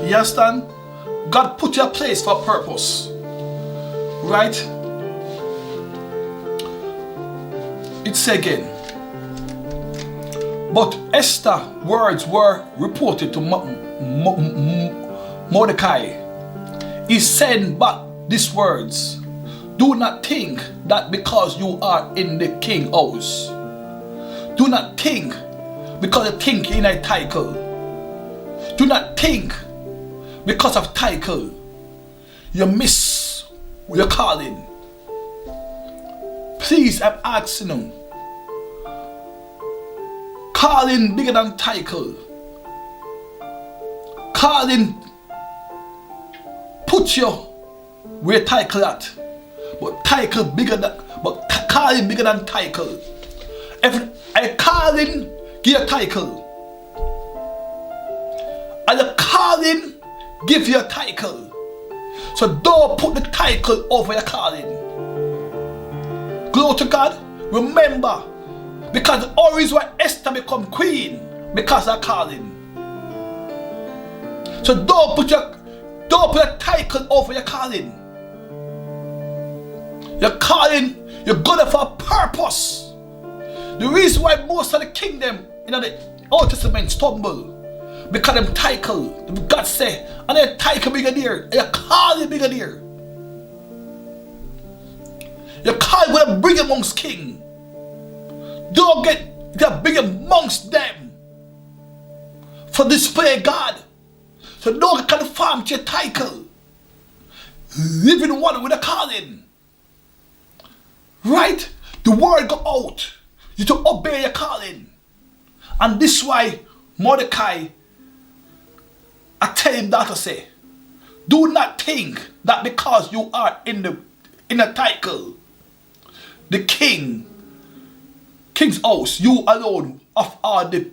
You understand? God put you in a place for a purpose. Right? It's again. But Esther's words were reported to Mordecai. He sent back these words. Do not think that because you are in the king's house. Do not think because you think in a title. Do not think because of title you miss your calling. Please, I'm asking you. Calling bigger than title. Calling put you where title at. But title bigger than, but calling bigger than title. If a calling give you a title, and a calling give you a title, so don't put the title over your calling. Glory to God. Remember, because the only reason why Esther become queen because of calling. So don't put a title over your calling. Your calling, you're good for a purpose. The reason why most of the kingdom in the Old Testament stumble, because them title, God say, and their title bigger there, and your calling bigger there. Your calling will bring amongst king. Don't get big amongst them for display God. So don't conform to your title. Live in one with a calling. Right? The word go out. You to obey your calling. And this is why Mordecai, I tell him that to say, do not think that because you are in a title, the king's house, you alone of all the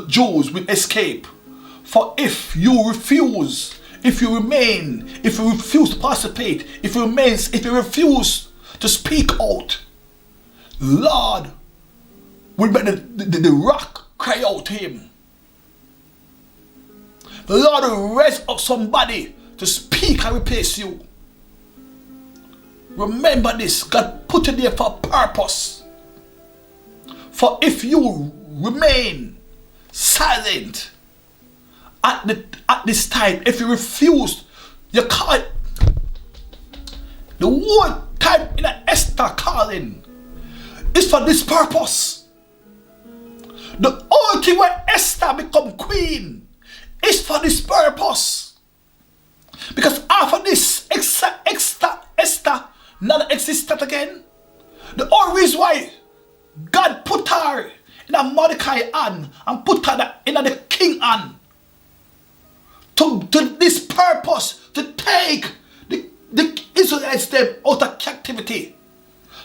Jews will escape. For if you refuse, if you remain, if you refuse to participate, if you refuse to speak out, Lord will make the rock cry out to him. The Lord will raise up somebody to speak and replace you. Remember this, God put you there for a purpose. For if you remain silent at this time, if you refuse, you can't. The whole time in an Esther calling is for this purpose. The only thing where Esther become queen is for this purpose. Because after this, Esther not existed again. The only reason why God put her in a Mordecai hand and put her in the king hand to this purpose, to take the Israelites them out of captivity,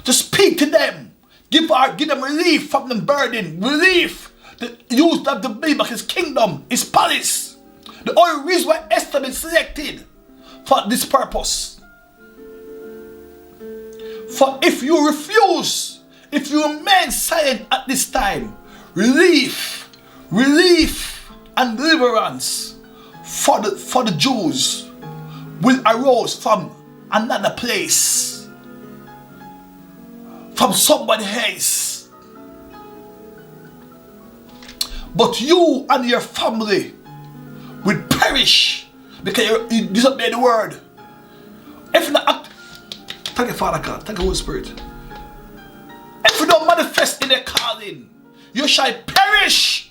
to speak to them, give them relief from the burden, relief to use them to build back his kingdom, his palace. The only reason why Esther been selected for this purpose. For if you refuse, if you remain silent at this time, relief and deliverance for the Jews will arise from another place, from somebody else. But you and your family will perish because you disobey the word. If not, thank you, Father God, thank you, Holy Spirit. If you don't manifest in a calling, you shall perish.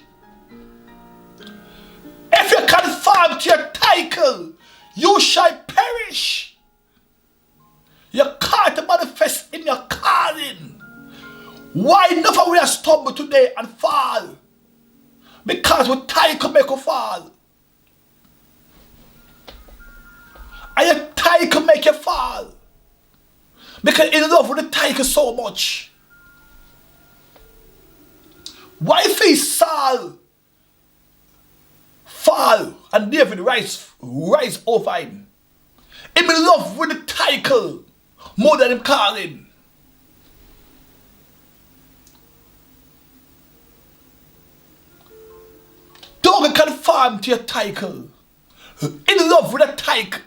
If you conform to your title, you shall perish. You can't manifest in your calling. Why never we are stumble today and fall? Because with title make you fall. And your title make you fall. Because in love with the title so much. Why if Saul fall and David rise over him? Him in love with the title more than him calling. Don't conform to your title. in love with the title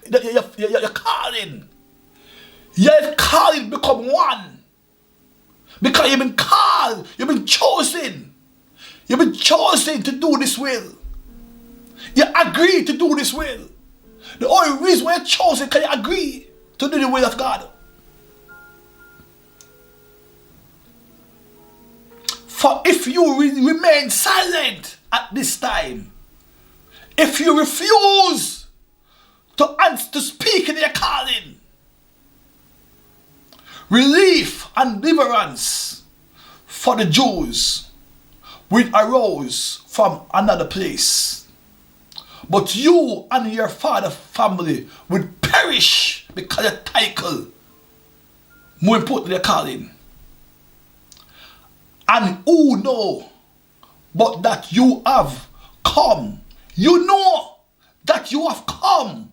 you're calling. You're calling become one. Because you've been called, you've been chosen. You've been chosen to do this will. You agree to do this will. The only reason why you're chosen because you agree to do the will of God. For if you remain silent at this time, if you refuse to speak in your calling, relief and deliverance for the Jews will arise from another place. But you and your father's family will perish because of title, more importantly, your calling. And who know but that you have come? You know that you have come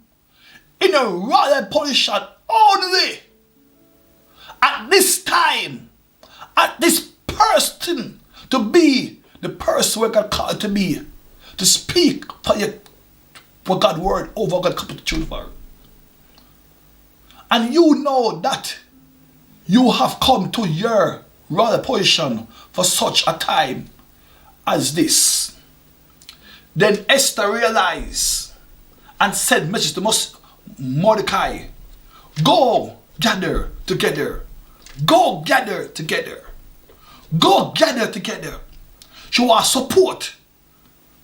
in a royal position only at this time, at this person to be the person where God called to be, to speak for God's word over God's truth for. And you know that you have come to your royal position for such a time as this. Then Esther realized and sent message to Mordecai, go gather together. Go gather together. Go gather together. She wants support.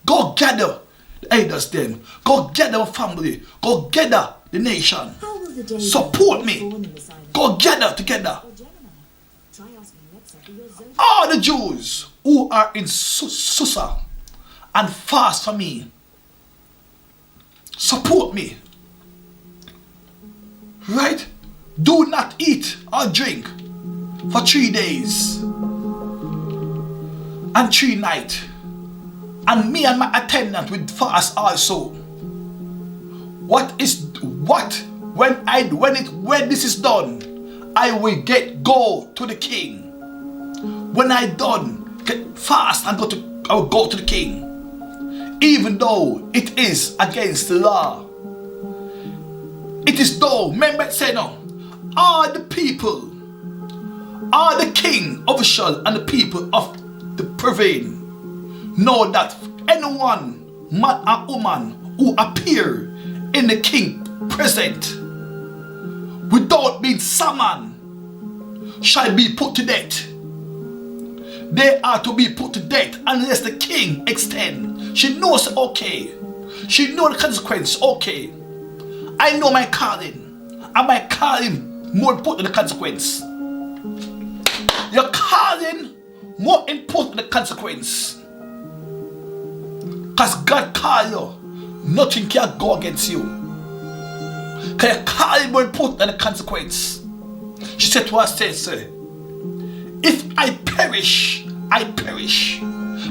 Go gather the elders then. Go gather the family. Go gather the nation. Support me. Go gather together. All the Jews who are in Susa and fast for me, support me. Right? Do not eat or drink for 3 days and 3 nights. And me and my attendant will fast also. When this is done, I will go to the king. When I done, get fast and I will go to the king. Even though it is against the law. It is though, remember say no, all the people, all the king, official, and the people of the province know that anyone, man or woman, who appear in the king present without being summoned shall be put to death. They are to be put to death unless the king extend. She knows, okay. She knows the consequence, okay. I know my calling. And my calling more important than the consequence. Your calling more important than the consequence. Because God called you, nothing can go against you. Because your calling more important than the consequence. She said to us, sir, if I perish, I perish.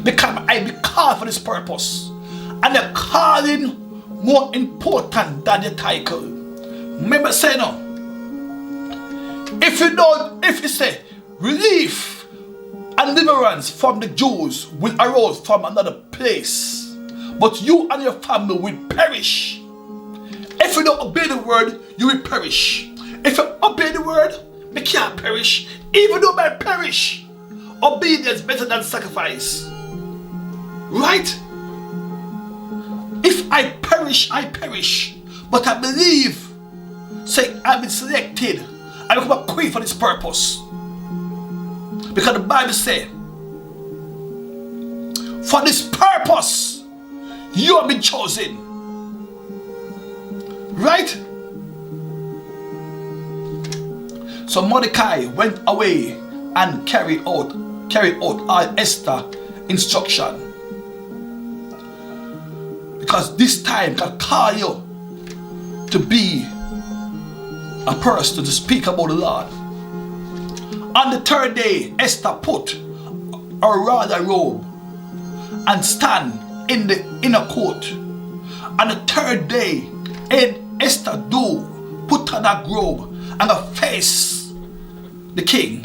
Because I be called for this purpose. And the calling more important than the title. Remember say no. If you say relief and deliverance from the Jews will arise from another place, but you and your family will perish. If you don't obey the word, you will perish. If you obey the word, you can't perish. Even though I perish, obedience better than sacrifice. Right? If I perish, I perish. But I believe, say I've been selected, I become a queen for this purpose. Because the Bible says, for this purpose, you have been chosen. Right? So Mordecai went away and carried out all Esther's instruction. Because this time God called you to be a person to speak about the Lord. On the 3rd day, Esther put a royal robe and stand in the inner court. On the 3rd day, Esther put on that robe and face the king.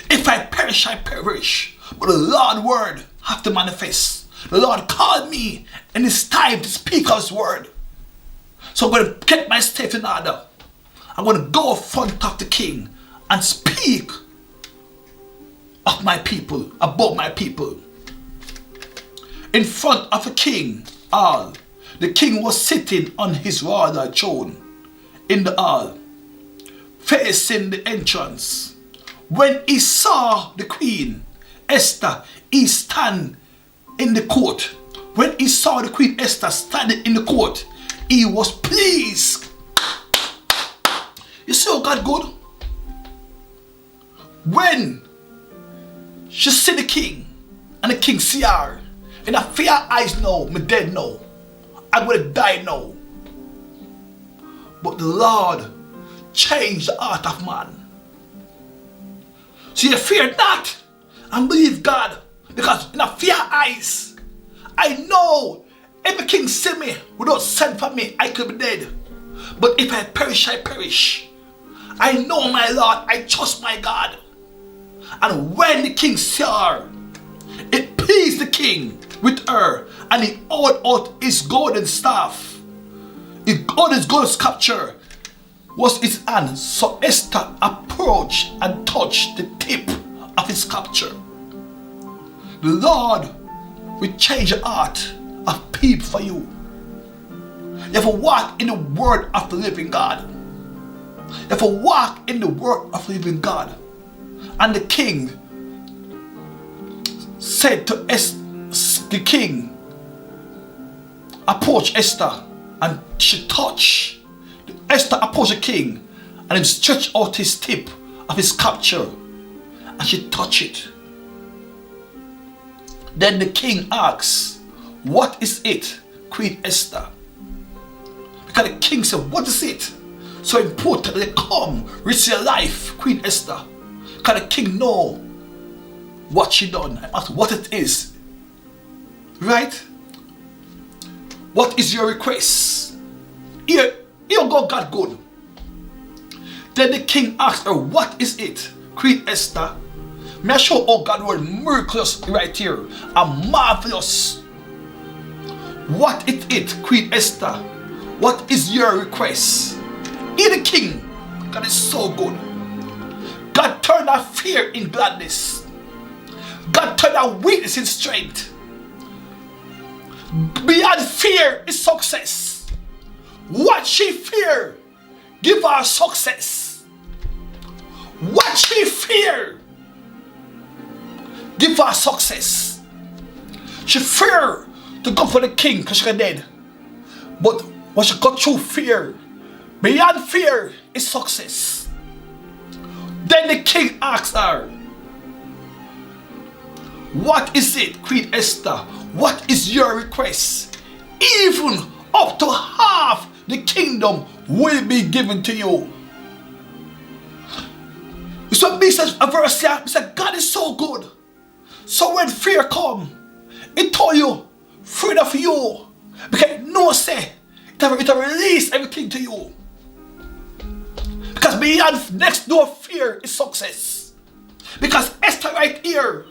If I perish, I perish. But the Lord's word have to manifest. The Lord called me and it's time to speak His word. So I'm going to get my state in order. I'm going to go in front of the king and speak of my people, about my people. In front of a king, all. The king was sitting on his royal throne in the hall, facing the entrance. When he saw the queen, Esther, he stand in the court. When he saw the queen Esther standing in the court, he was pleased. You see how God good? When she see the king, and the king see her, and I fear eyes now, me dead now. I'm going to die now. But the Lord changed the heart of man. So you fear not and believe God, because in a fear eyes, I know if the king see me without send for me, I could be dead. But if I perish, I perish. I know my Lord, I trust my God. And when the king saw her, it pleased the king with her, and he held out his golden staff. His golden scepter was his hand. So Esther approached and touched the tip of his scepter. The Lord will change the heart of people for you. You have to walk in the word of the living God. You have to walk in the word of the living God. And the king said to the king, approach Esther, and she touched. Esther approached the king, and he stretched out his tip of his scepter, and she touched it. Then the king asks, what is it, Queen Esther? Because the king said, what is it? So important that they come, risk your life, Queen Esther. Because the king know what she done. I asked what it is. Right? What is your request? Here go God good. Then the king asked her, what is it, Queen Esther? May I show how God was miraculous right here and marvelous. What is it, Queen Esther? What is your request? Hear the king. God is so good. God turned our fear in gladness. God turned our weakness in strength. Beyond fear is success. What she fear, give her success. What she fear, give her success. She fear to go for the king because she's dead. But when she got through fear, beyond fear is success. Then the king asked her, what is it, Queen Esther? What is your request? Even up to half the kingdom will be given to you. So me says a verse here, said God is so good. So when fear come, it told you, afraid of you. Because no say, it will release everything to you. Because beyond next door fear is success. Because Esther right here,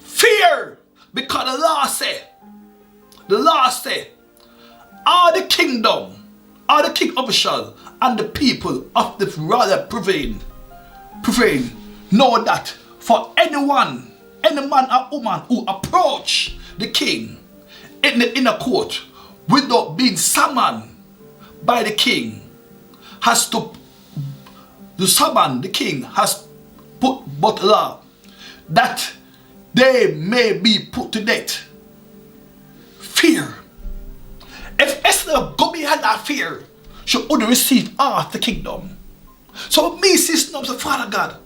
fear, because the law say, all the kingdom, all the king official, and the people of the rather prevail, know that for anyone, any man or woman who approach the king in the inner court without being summoned by the king, the king has put but law that they may be put to death. Fear. If Esther go behind that fear, she would receive half the kingdom. So me, sister, of the Father God,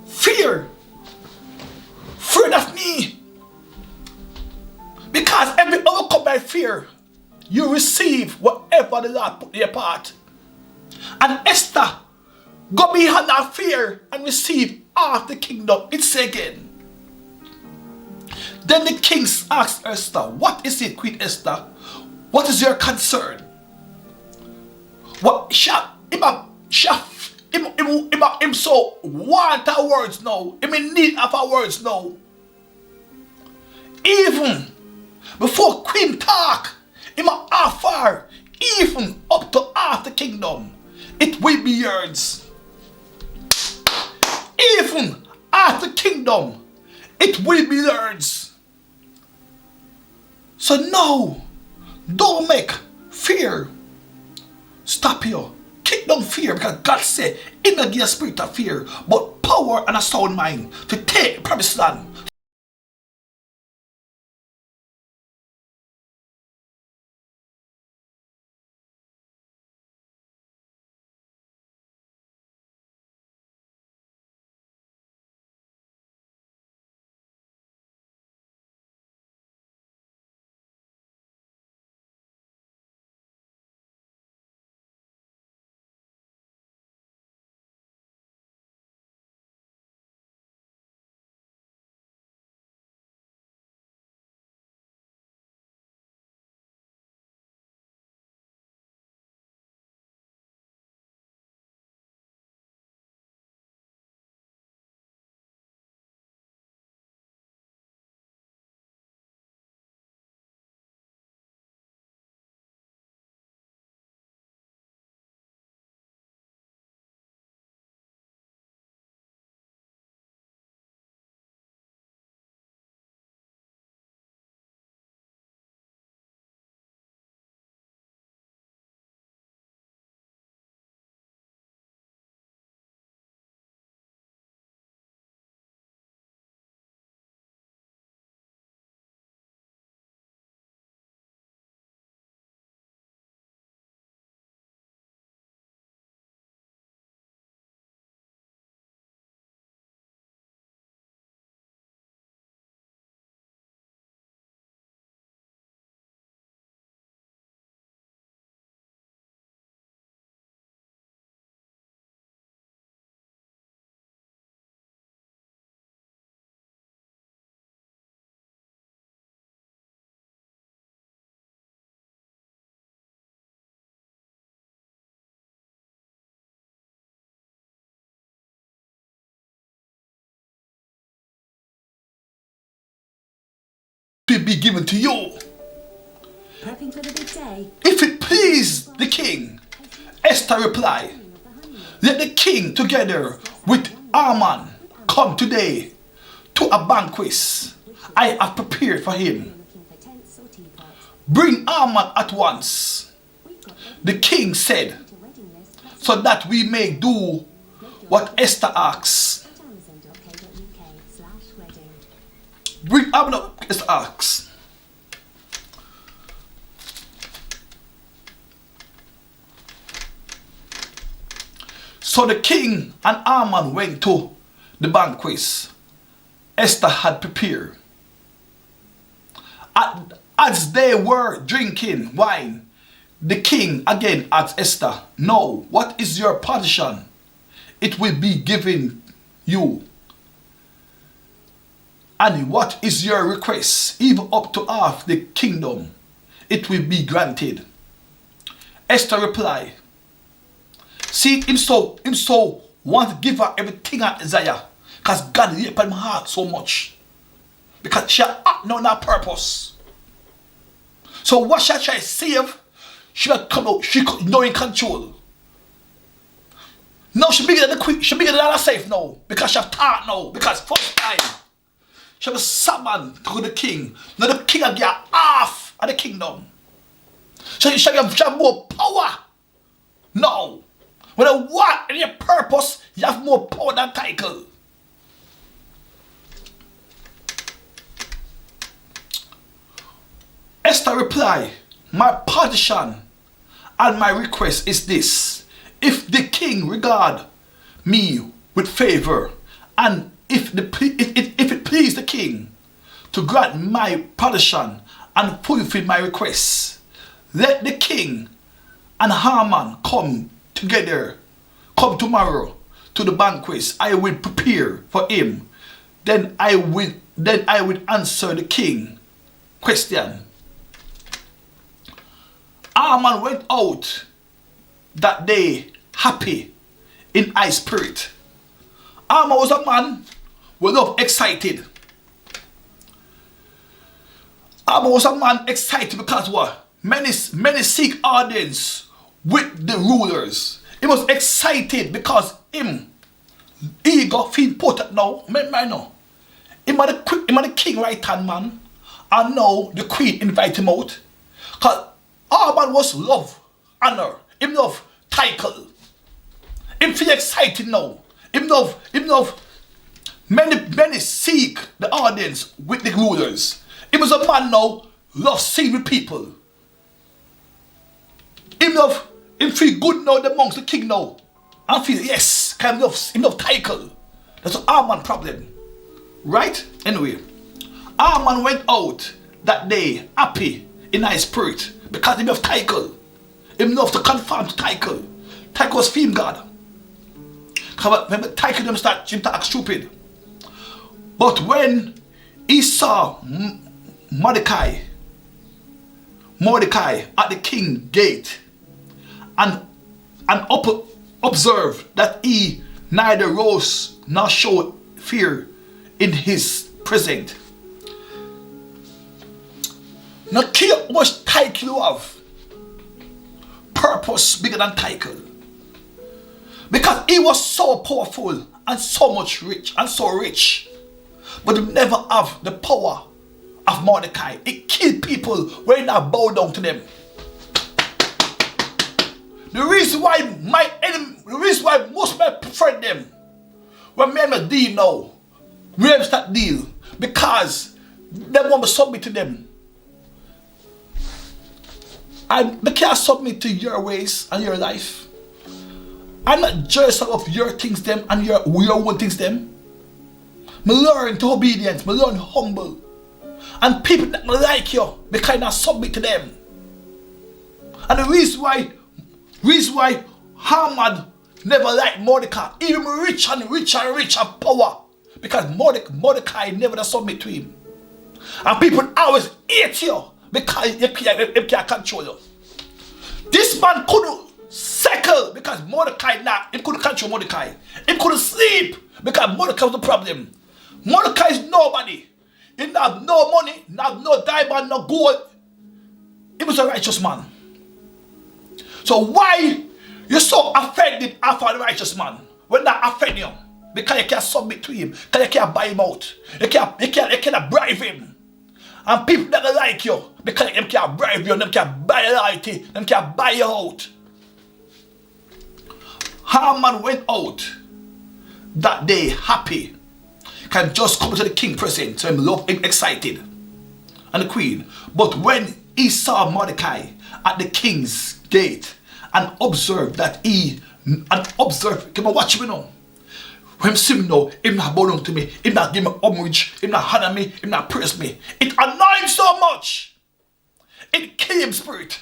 fear of me. Because every overcome by fear, you receive whatever the Lord put in your part. And Esther go behind that fear and receive half the kingdom. It's again. Then the king asked Esther, what is it, Queen Esther? What is your concern? What him so want our words now. Him in need of our words now. Even before Queen talk, him offer even up to it will be yours. Even after kingdom, it will be yours. So no, don't make fear stop you. Kick down fear, because God said, "In not give a spirit of fear, but power and a sound mind to take the promised land." Will be given to you. Prepping for the big day. If it please the king, Esther replied, "Let the king together with Haman come today to a banquet I have prepared for him. Bring Haman at once." The king said, "so that we may do what Esther asks." Bring Haman up, Esther asks. So the king and Haman went to the banquet Esther had prepared. As they were drinking wine, the king again asked Esther, "Now, what is your position? It will be given you. And what is your request? Even up to half the kingdom, it will be granted." Esther replied, "See, him so want to give her everything I desire, because God laid upon my heart so much. Because she act on her purpose. So what she try to save, she will come out, she know in control. Now she bigger than the queen, she bigger than her safe now, because she have thought now, because first time, she was summoned to the king. Now the king will get half of the kingdom. So she have more power. No. When you walk in your purpose, you have more power than title. Esther replied, "My position and my request is this. If the king regard me with favor, and if it please the king to grant my position and fulfill my request, let the king and Haman come tomorrow to the banquet I will prepare for him. Then I will answer the king question." Haman went out that day happy in high spirit. Haman was a man who was excited. Haman was a man excited because what? Many seek audience with the rulers. He was excited because him ego feel put now. I know. Him are the king right hand man. And now the queen invite him out. Because all man was love, honor. Him love title. Him feel excited now. Him love many seek the audience with the rulers. Him was a man now, love sing with people. Him feel good now amongst the king now. And feel yes, him love title. That's our man problem. Right? Anyway, our man went out that day happy in his spirit because he love title. Him love to conform to title. Title was film God. Because when title them start him to act stupid. But when he saw Mordecai at the king gate and observed that he neither rose nor showed fear in his present. Not care how much title you have. Purpose bigger than title. Because he was so powerful and so much rich and so rich. But he never have the power of Mordecai. He killed people when they bow down to them. The reason why most of my friend them, when me and my deal now, we have that deal because they want to submit to them. And they can't submit to your ways and your life. I'm not jealous of your things them and your own things them. Me learn to obedience, me learn humble. And people that like you, because you not submit to them. And the reason why Haman never liked Mordecai, even rich and power, because Mordecai never submit to him. And people always hate you because you can't control you. This man couldn't settle because Mordecai he couldn't control Mordecai. He couldn't sleep because Mordecai was the problem. Mordecai is nobody. He didn't have no money, not no diamond, no gold. He was a righteous man. So why you so offended after the righteous man? When that offend you? Because you can't submit to him. Because you can't buy him out. You can't bribe him. And people that like you, because they can't bribe you, they can't buy your loyalty, they can't buy you out. Haman went out that day happy. Can just come to the king present, so him excited. And the queen. But when he saw Mordecai at the king's gate and observed that come on, watch me now. When him see me now, him not bow down to me, him not give me homage, him not honor me, him not praise me. It annoys him so much. It kill him spirit.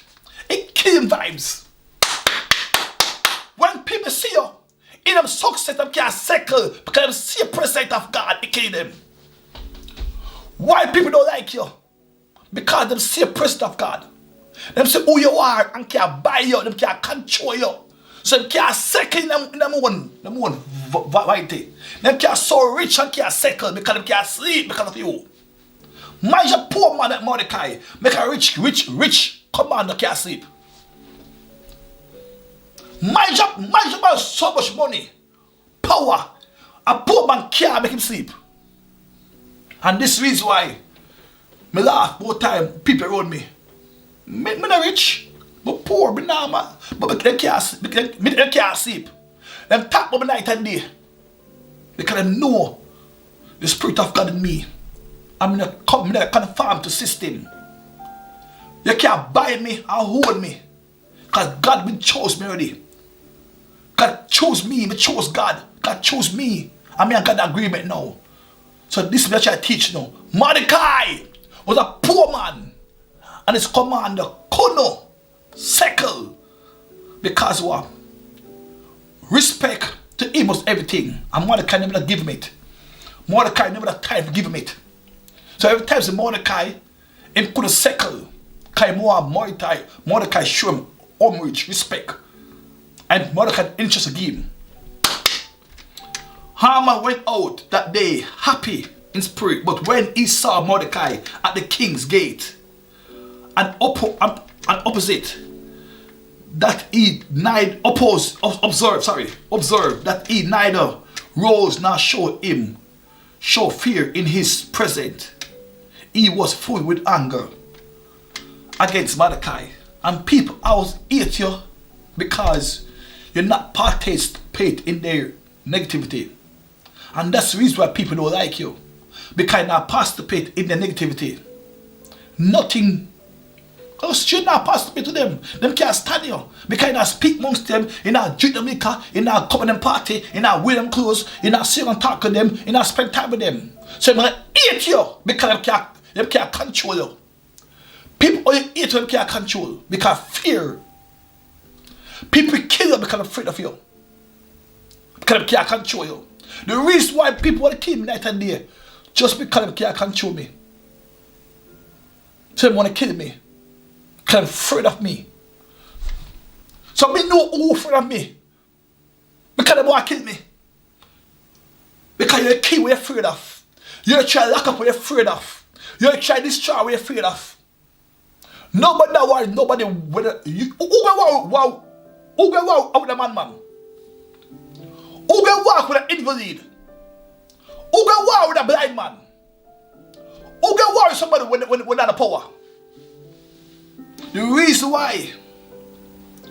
It kill him vibes. When people see you, in them success, them can't settle because them see a presence of God, it kill them. Why people don't like you? Because them see a presence of God. Them see who you are and can't buy you, them can't control you. So them can't settle in them own variety. Them can't so rich and can't settle because them can't sleep because of you. Mind your poor man at Mordecai, make a rich commander can't sleep. Mind your man so much money, power, a poor man can't make him sleep. And this reason why me laugh all time people around me. Me not rich, but poor, me not man. But they can't sleep. Them talk about me night and day. Because they know the Spirit of God in me. I'm not conform to system. You can't buy me or hold me. Because God been chose me already. God chose me, me chose God. God chose me. And me and God agreement now. So this is what I teach now. Mordecai was a poor man. And his commander couldn't settle. Because what? Respect to him was everything. And Mordecai never give him it. Mordecai never had time to give him it. So every time Mordecai, him couldn't settle. Because Mordecai show him homage, respect. And Mordecai interest to give him. Haman went out that day happy in spirit. But when he saw Mordecai at the king's gate and opposite that he neither observe that he neither rose nor show fear in his presence. He was full with anger against Mordecai. And people always hate you because you're not participate in their negativity. And that's the reason why people don't like you. Because you not participate in their negativity. Nothing else should not participate to them. Them can't stand you. Because you not speak amongst them, you not drink them liquor, you not come to them party, you not wear them clothes, you not sit and talk to them, you not spend time with them. So you might hate you because they can't control you. People only hate you, they can't control because fear. People kill you because they're afraid of you. Because they can't control you. The reason why people want to kill me night and day, just because they can't control me. So they want to kill me. Because they're afraid of me. So me know who afraid of me. Because they want to kill me. Because you're a kid what you're afraid of. You're trying to lock up what you're afraid of. You're trying to destroy what you're afraid of. Nobody that worry, nobody whether you who go wow with a man. Who go walk with an invalid? Who go walk with a blind man? Who go walk with somebody without a power? The reason why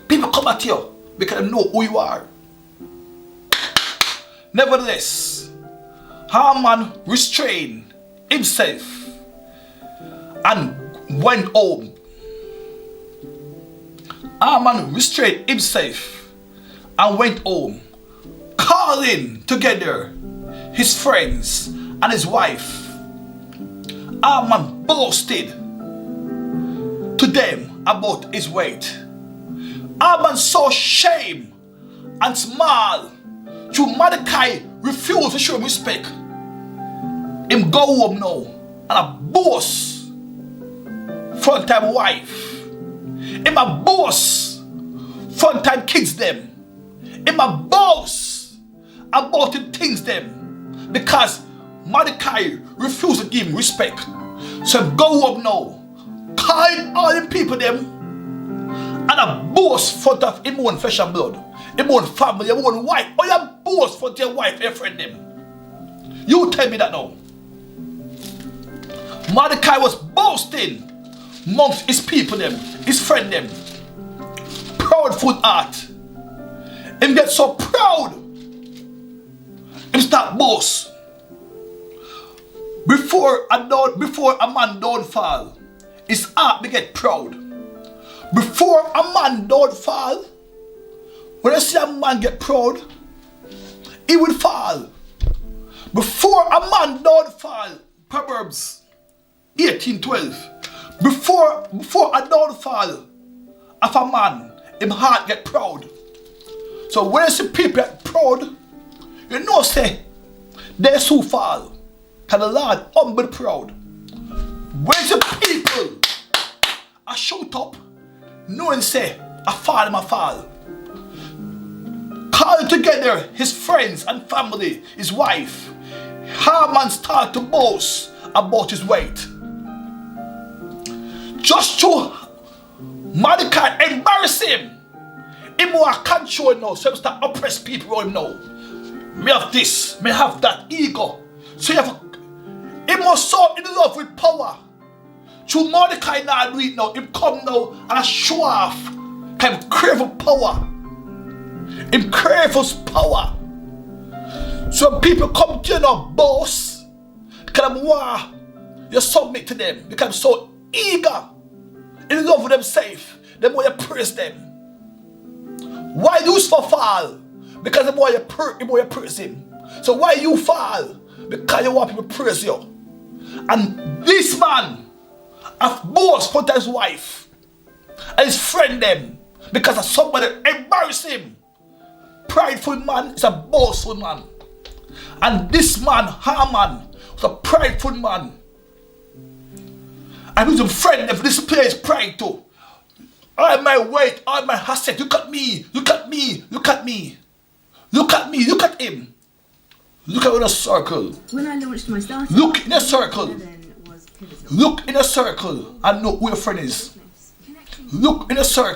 people come at you because they know who you are. Nevertheless, Haman restrained himself and went home. Haman restrained himself and went home, calling together his friends and his wife. Haman boasted to them about his weight. Haman saw shame and smiled to Mordecai refused to show him respect. Him go home now and a boast front time wife. Him a boast front time kids them. Him a boast about the things them because Mordecai refused to give him respect. So him go home now, calling all the people them and a boast front of him own flesh and blood. Him own family, him own wife. Oh, you boast front of your wife, your friend them. You tell me that now. Mordecai was boasting amongst his people them, his friend them. Proudful heart. Him get so proud. Him start boast. Before a man don't fall, his heart be get proud. Before a man don't fall, when I see a man get proud, he will fall. Before a man don't fall, Proverbs 18:12. Before a downfall of a man, his heart get proud. So when you see people get proud, you know say they so fall. Cause the Lord humble the proud. When the people are shout up, knowing say I fall. Call together his friends and family, his wife. Haman start to boast about his weight. Just to Mordecai embarrass him. Him more control now, so he start oppress people around him now. Me have this, me have that ego. So you have him was so in love with power. To Mordecai now do it now. Him come now and show off. Him crave for power. Him crave for power. So people come to you now, boss. Because wow, you submit to them. Because so eager. In love with themselves. The more you praise them. Why you for fall? Because the more you praise him. So why you fall? Because you want people to praise you. And this man have boast for his wife and his friend them because of somebody embarrass him. Prideful man is a boastful man. And this man, Haman, was a prideful man. And his friend them display his pride too. All my weight, all my asset, look at me, look at me, look at me. Look at me, look at him. Look at in a circle. When I launched my startup, look in a circle. Look in a circle and know who your friend is. Look in a circle.